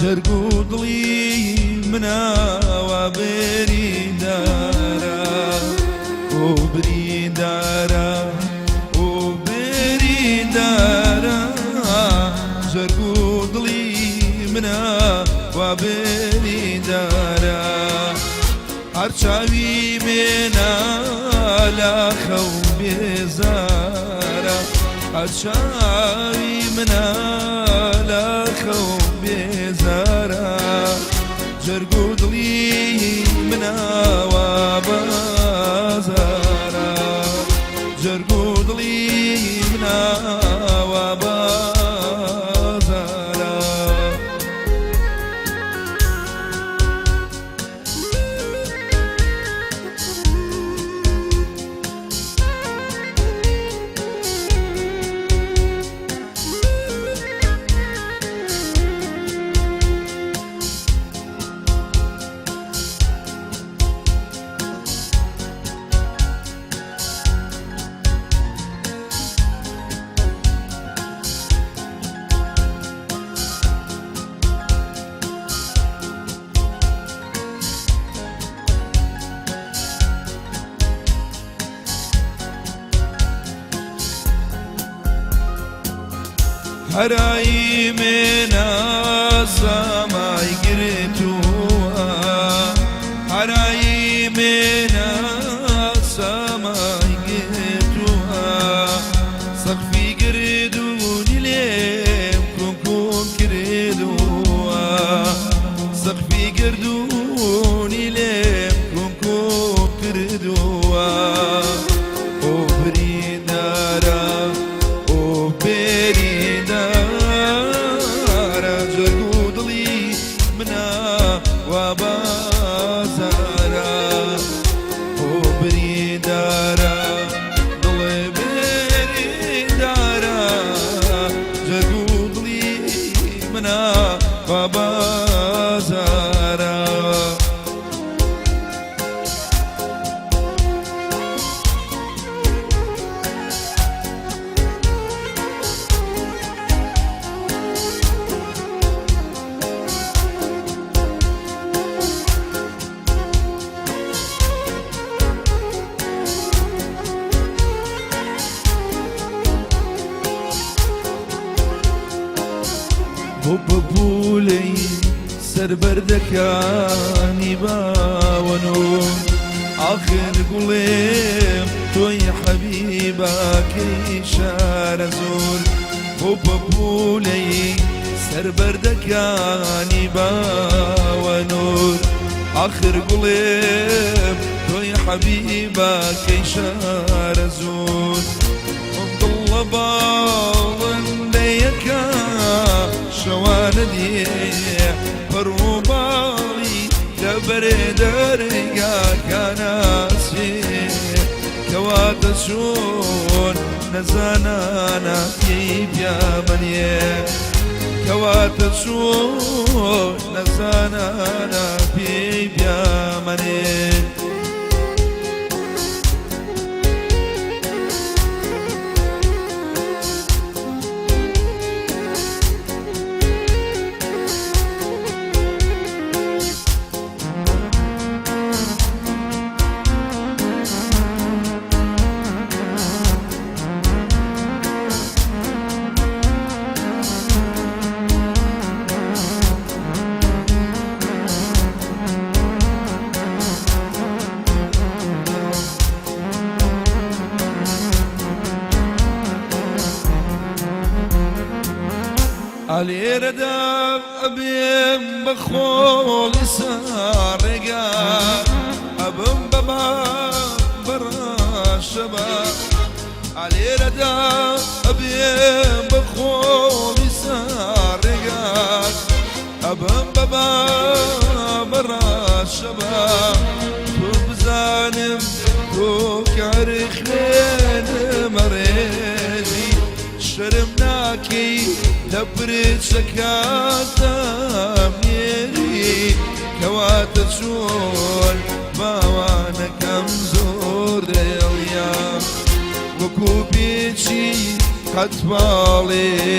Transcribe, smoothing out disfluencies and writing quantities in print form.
جرقو ضلي مناوى بريدارا وبريدارا وبريدارا جرقو ضلي مناوى بريدارا هرچاوی منا لاخو بزارا هرچاوی منا لاخو بزارا جرقو ضلي منا وبازارا جرقو ضلي منا وبازارا هراي منا سماي قرتوا هراي منا سماي قرتوا سقفي قردوني ليم كون كردوا سقفي قردوني ليم كون كردوا وبريدارا وبازارا وبريدارا ضلي بريدارا جرقو ضلي منا وبازارا ببولي سر بردكاني باونو آخر قليم توي حبيبك إشارة زور ببولي سر بردكاني باونو آخر قليم توي حبيبك إشارة زور مطلبا ضنديكا شواندي فروبالي لبرد رقا كناسي كواتشون نزانانا في بيامني كواتشون نزانانا في بيامني علي ردا أبيم بخول سارقا أبم بابا برا شباب علي ردا أبيم بخول سارقا أبم بابا برا شباب تبزانم توكارخ لين مريجي شرمناكي لبرد شكاتا منيري كواتشون باوانا كم زور دياليا وكوبيتشي حتباليشي